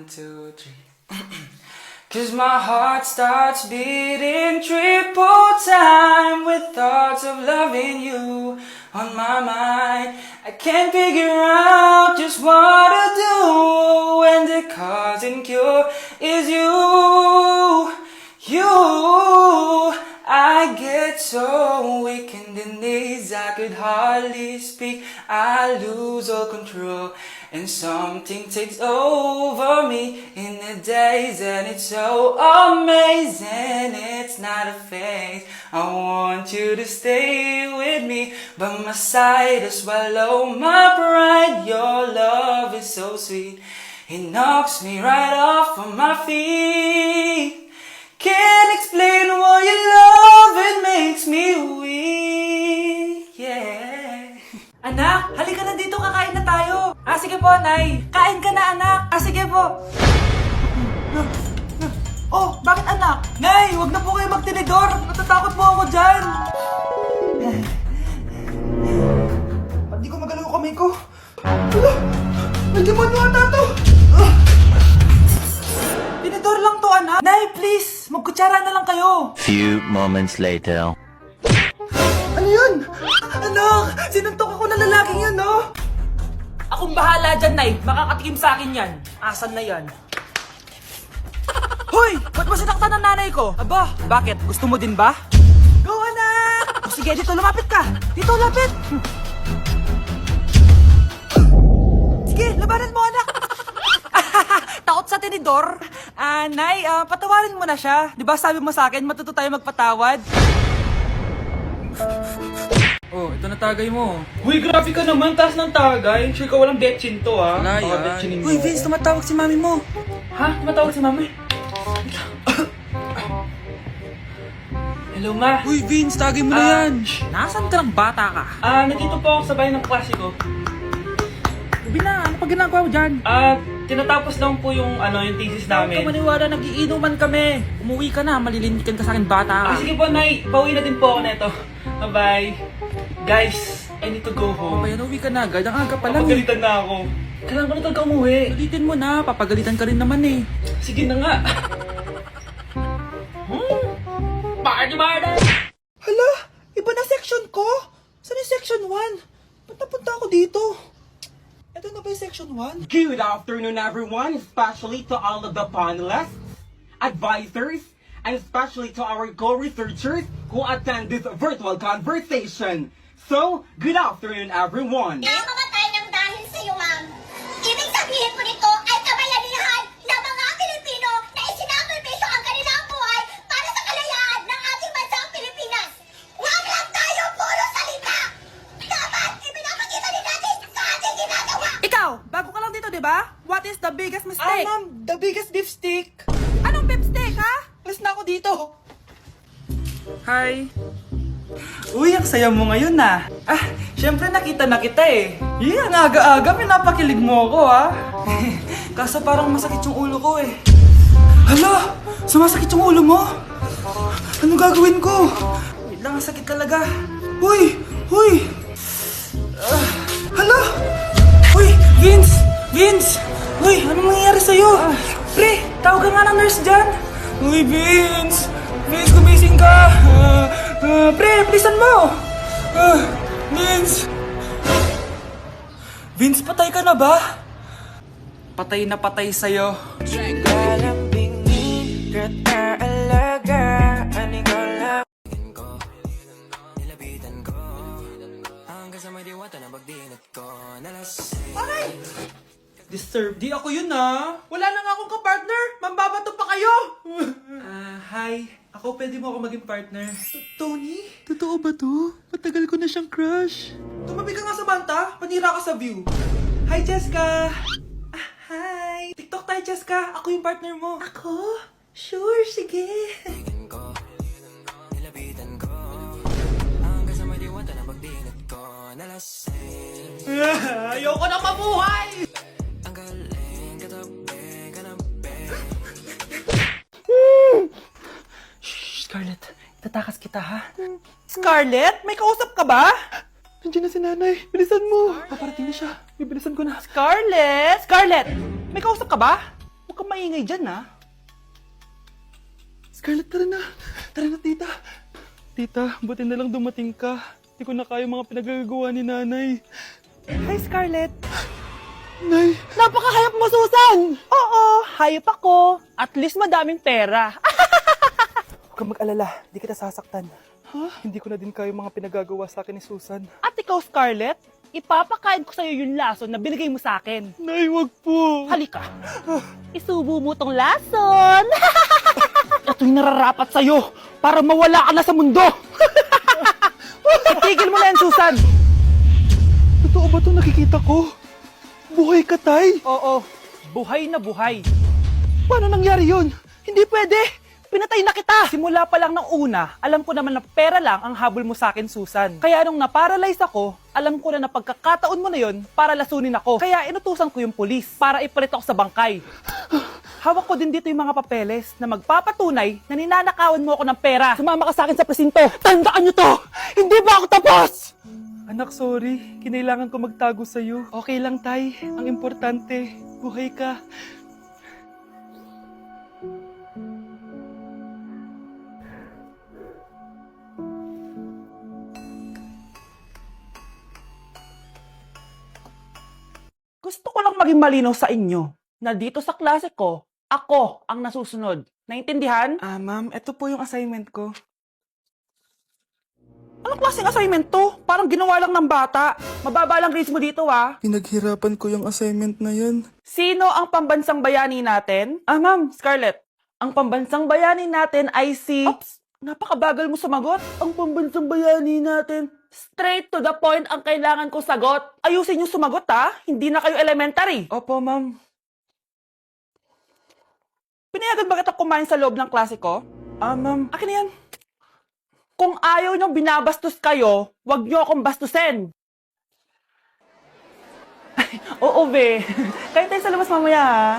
1, 2, 3. 'Cause my heart starts beating triple time with thoughts of loving you on my mind. I can't figure out just what to do when the cause and cure is you. I get so weak in the knees, I could hardly speak. I lose all control, and something takes over me in the days, and it's so amazing. It's not a phase. I want you to stay with me, but my side to swallow my pride. Your love is so sweet, it knocks me right off of my feet. Can't explain why your love, it makes me weak, yeah. Anak, halika na dito, kakain na tayo. Sige po, Nay. Kain ka na, anak. Sige po. Oh, bakit anak? Nay, wag na po kayo magtinidor. Natatakot po ako dyan. Hindi ko magalaw kamay ko. Hala, may demonyo ata to. Tinidor lang to, anak. Nay, please, magkutsara na lang kayo. Few moments later. Ano yun? Anak, sinuntok ako ng lalaking yun, no? Akong bahala dyan, Nay. Makakatikim sa akin yan. Asan na yan? Hoy! Ba't mo sinaktan ng nanay ko? Aba, bakit? Gusto mo din ba? Go, anak! Sige, dito lumapit ka. Dito, lapit. Sige, labanan mo, anak. Takot sa tinidor? Nay, patawarin mo na siya. Di ba sabi mo sa akin, matuto tayo magpatawad? Oh, ito na tagay mo. Uy, grabe ka naman, taas ng tagay. Sure ka walang betchin to, ha? Wala Baka yan. betchinin mo. Uy, Vince, tumatawag si mami mo. Ha? Tumatawag si mami? Hello, ma. Uy, Vince, tagay mo na yan. Nasaan ka ng bata ka? Nandito po ako sa bahay ng klase ko. Ubi na, ano pa ginagawa mo dyan? Tinatapos lang po yung thesis namin. Huwag ka maniwala, nagiinuman kami. Umuwi ka na, malilintikan ka sa akin, bata ka. Sige po, Nay. Pauwi na din po ako neto. Bye-bye. Guys, I need to go home. Bayan, uwi ka na agad. Ang aga pa lang. Papagalitan na ako. Kailangan ko na talaga umuwi. Ulitin mo na, papagalitan ka rin naman eh. Sige na nga. Party! Hala, iba na section ko? Saan yung section 1? Ba't napunta ako dito? Ito na ba yung section 1? Good afternoon, everyone, especially to all of the panelists, advisors, and especially to our co-researchers who attend this virtual conversation. So, good afternoon, everyone. Namamatay ng dahil sa iyo, ma'am. Ibig sabihin po nito ay kabayanihan ng mga Pilipino na isinakripisyo ang kanilang buhay para sa kalayaan ng ating bansang Pilipinas. Huwag lang tayo puro salita! Dapat ipinapakita din natin sa ating ginagawa! Ikaw, bago ka lang dito, di ba? What is the biggest mistake? Ma'am, the biggest beef stick. Anong beef stick, ha? Alis na ako dito. Hi. Uy, ang saya mo ngayon na. Syempre nakita na kita eh. Ang aga-aga, pinapakilig mo ako Kaso parang masakit yung ulo ko eh. Hala, sumasakit yung ulo mo. Anong gagawin ko? Wait lang, ang sakit talaga. Uy! Hala! Uy, Vince! Uy, anong nangyayari sa'yo? Pre, tawag ka nga ng nurse dyan. Uy, Vince! Vince, gumising ka! Pre, bilisan mo! Vince! Vince, patay ka na ba? Patay na patay sa'yo. Disturb. Di ako yun Wala na nga akong kapartner. Mambabato pa kayo. Hi. Ako, pwede mo ako maging partner. Tony? Totoo ba to? Matagal ko na siyang crush. Tumabi ka nga sa banta. Panira ka sa view. Hi, Jessica. Hi. TikTok tayo, Jessica. Ako yung partner mo. Ako? Sure, sige. Ayoko na mabuhay! Shh, Scarlett. Itatakas kita, ha? Scarlett? May kausap ka ba? Nandiyan na si nanay. Bilisan mo. Paparating na siya. Bibilisan ko na. Scarlett! Scarlett! May kausap ka ba? Huwag kang maingay dyan, ha? Scarlett, tara na. Tara na, tita. Tita, buti na lang dumating ka. Hindi ko na kaya mga pinagagawa ni nanay. Hi, Scarlett. Nay, Napakahayap mo, Susan! Oo, hayop ako. At least madaming pera. huwag kang mag-alala. Di kita sasaktan. Ha? Hindi ko na din kaya mga pinagagawa sa akin ni Susan. At ikaw, Scarlett, ipapakain ko sa'yo yung lason na binigay mo sa akin. Nay, wag po. Halika. Isubo mo tong lason. Ito'y nararapat sa'yo para mawala ka na sa mundo. Tigil mo na yan, Susan. Totoo ba ito nakikita ko? Buhay ka, Tay? Oo, buhay na buhay. Paano nangyari yun? Hindi pwede. Pinatay na kita. Simula pa lang ng una, alam ko naman na pera lang ang habol mo sa akin, Susan. Kaya nung naparalyze ako, alam ko na pagkakataon mo na yon para lasunin ako. Kaya inutusan ko yung polis para ipalit ako sa bangkay. Hawak ko din dito yung mga papeles na magpapatunay na ninanakawan mo ako ng pera. Sumama ka sa akin sa presinto. Tandaan nyo to! Hindi ba ako tapos? Anak, sorry. Kinailangan ko magtago sa'yo. Okay lang, Tay. Ang importante, buhay ka. Gusto ko lang maging malinaw sa inyo na dito sa klase ko, ako ang nasusunod. Naintindihan? Ma'am, ito po yung assignment ko. Anong klaseng assignment to? Parang ginawa lang ng bata. Mababa lang grades mo dito, ha? Pinaghirapan ko yung assignment na yan. Sino ang pambansang bayani natin? Ma'am, Scarlett. Ang pambansang bayani natin ay si... Oops! Napakabagal mo sumagot. Ang pambansang bayani natin. Straight to the point ang kailangan ko sagot. Ayusin yung sumagot, ha? Hindi na kayo elementary. Opo, ma'am. Pinayagan ba kita kumain sa loob ng klase ko? Ma'am. Akin na yan. Kung ayaw niyong binabastos kayo, wag niyo akong bastusin. Oo, be. Kain tayo sa labas mamaya, ha?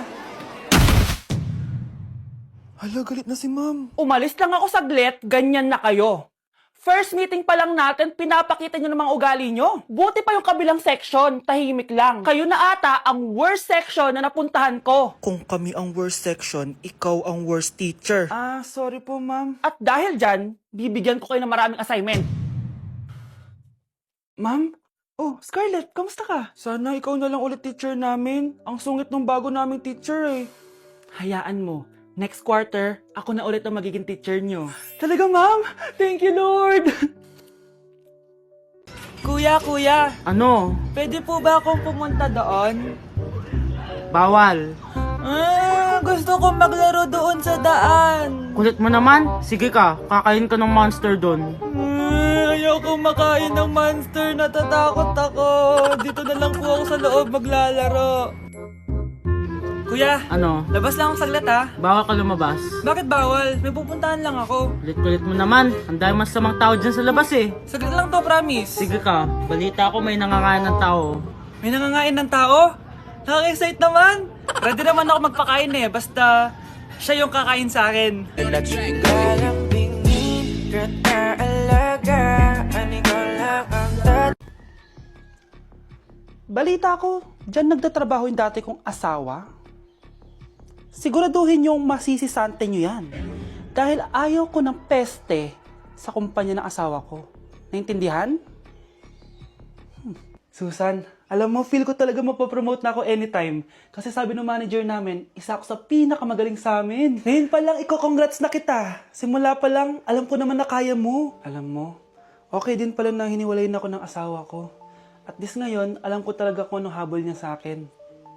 Hala, galit na si ma'am. Umalis lang ako saglit, ganyan na kayo. First meeting pa lang natin, pinapakita nyo ng mga ugali nyo. Buti pa yung kabilang section, tahimik lang. Kayo na ata ang worst section na napuntahan ko. Kung kami ang worst section, ikaw ang worst teacher. Sorry po, ma'am. At dahil dyan, bibigyan ko kayo ng maraming assignment. Ma'am? Oh, Scarlett, kamusta ka? Sana ikaw na lang ulit teacher namin. Ang sungit ng bago naming teacher eh. Hayaan mo, next quarter, ako na ulit ang magiging teacher nyo. Talaga, ma'am? Thank you, Lord! Kuya, Ano? pwede po ba akong pumunta doon? Bawal. Gusto kong maglaro doon sa daan. Kulit mo naman. Sige ka, kakain ka ng monster doon. Ayoko makain ng monster, natatakot ako. Dito na lang po ako sa loob maglalaro. Kuya, Ano? labas lang ako saglit, ha? Bawal ka lumabas. Bakit bawal? May pupuntahan lang ako. Kulit-kulit mo naman. Ang dami masamang tao dyan sa labas eh. Saglit lang to, promise. Sige ka, balita ko may nangangain ng tao. May nangangain ng tao? Nakaka-excite naman. Ready naman ako magpakain eh, basta siya yung kakain sa akin. Balita ko, dyan nagtatrabaho yung dati kong asawa. Siguraduhin yung masisisante nyo yan. Dahil ayaw ko ng peste sa kumpanya ng asawa ko. Naintindihan? Susan, alam mo, feel ko talaga mapapromote na ako anytime. Kasi sabi ng manager namin, isa ako sa pinakamagaling sa amin. Ngayon pa lang, congrats na kita. Simula pa lang, alam ko naman na kaya mo. Alam mo, okay din pala na hiniwalay na ako ng asawa ko. At least ngayon, alam ko talaga kung anong habol niya sa akin.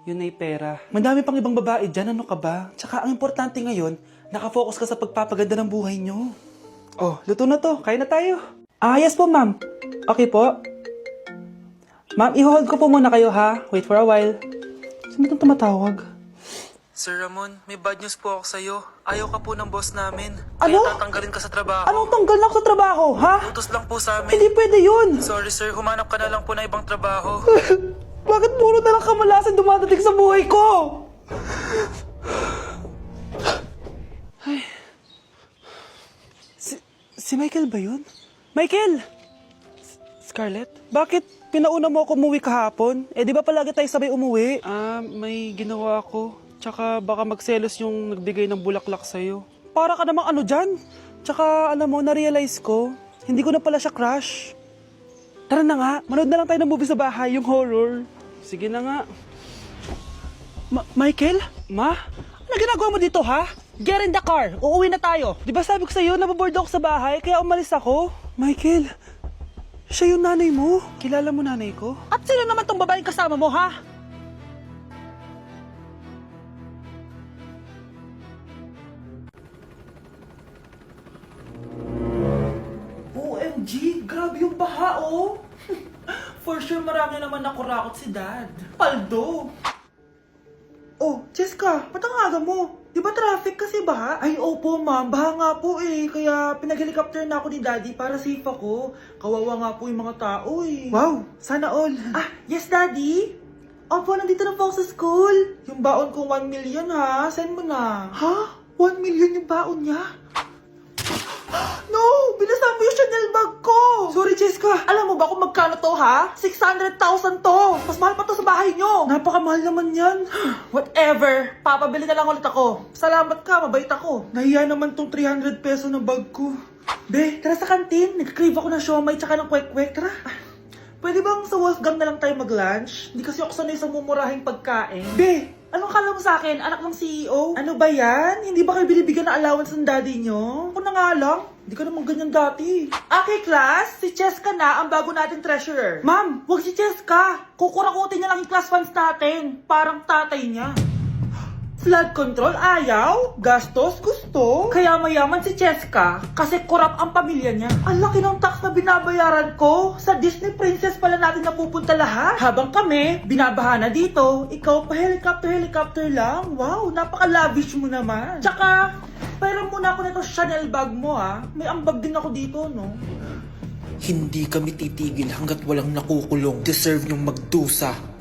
Yun ay pera. Madami pang ibang babae dyan, ano ka ba? Tsaka ang importante ngayon, nakafocus ka sa pagpapaganda ng buhay niyo. Oh, luto na to. Kain na tayo. Yes po, ma'am. Okay po. Ma'am, i-hold ko po muna kayo, ha? Wait for a while. Sino itong tumatawag? Sir Ramon, may bad news po ako sa'yo. Ayaw ka po ng boss namin. Ano? Kaya tatanggalin ka sa trabaho. Anong tanggal na ako sa trabaho, ha? Utos lang po sa amin. Hindi pwede yun. Sorry sir, humanap ka na lang po ng ibang trabaho. Bakit puro na lang kamalasan dumadating sa buhay ko? Ay. Si Michael ba yun? Michael! Scarlett, bakit pinauna mo ako umuwi kahapon? Eh, di ba palagi tayo sabay umuwi? May ginawa ako. Tsaka baka magselos yung nagbigay ng bulaklak sa'yo. Para ka namang ano dyan? Tsaka alam mo, na-realize ko, hindi ko na pala siya crush. Tara na nga, manood na lang tayo ng movie sa bahay, yung horror. Sige na nga. Michael? Ma? Ano ginagawa mo dito, ha? Get in the car, uuwi na tayo. Di ba sabi ko sa'yo, nababoard ako sa bahay, kaya umalis ako? Michael, siya yung nanay mo. Kilala mo nanay ko? At sino naman tong babaeng kasama mo, ha? OMG, grabe yung baha, oh. For sure, marami naman nakurakot si Dad. Paldo! Oh, Jessica, ba't ang aga mo? Di ba traffic kasi baha? Ay, opo ma'am, baha nga po eh. Kaya pinag-helicopter na ako ni Daddy para safe ako. Kawawa nga po yung mga tao eh. Wow, sana all. Ah, yes Daddy? Opo, nandito na po ako sa school. Yung baon ko 1 million ha, send mo na. Ha? 1 million yung baon niya? No! Binasa mo yung Chanel bag ko! Sorry, Jessica. Alam mo ba kung magkano to, ha? 600,000 to! Mas mahal pa to sa bahay nyo! Napakamahal naman yan. Whatever. Papabili na lang ulit ako. Salamat ka, mabait ako. Nahiya naman tong 300 peso ng bag ko. Be, tara sa kantin. Nag-crave ako ng siomay tsaka ng kwek-kwek. Tara. Pwede bang sa Wolfgang na lang tayo mag-lunch? Hindi kasi ako sanay sa mumurahing pagkain. Be, anong kala mo sa akin? Anak ng CEO? Ano ba yan? Hindi ba kayo binibigyan ng allowance ng daddy nyo? Ako na nga lang. Hindi ka naman ganyan dati. Okay, class. Si Cheska na ang bago natin treasurer. Ma'am, wag si Cheska. Kukurakutin niya lang yung class funds natin. Parang tatay niya. Flood control, ayaw. Gastos, gusto. Kaya mayaman si Cheska kasi korap ang pamilya niya. Ang laki ng tax na binabayaran ko. Sa Disney Princess pala natin napupunta lahat. Habang kami, binabaha na dito. Ikaw pa helicopter lang. Wow, napaka-lavish mo naman. Tsaka, pairam muna ako nito Chanel bag mo ha. May ambag din ako dito, no? Hindi kami titigil hanggat walang nakukulong. Deserve niyong magdusa.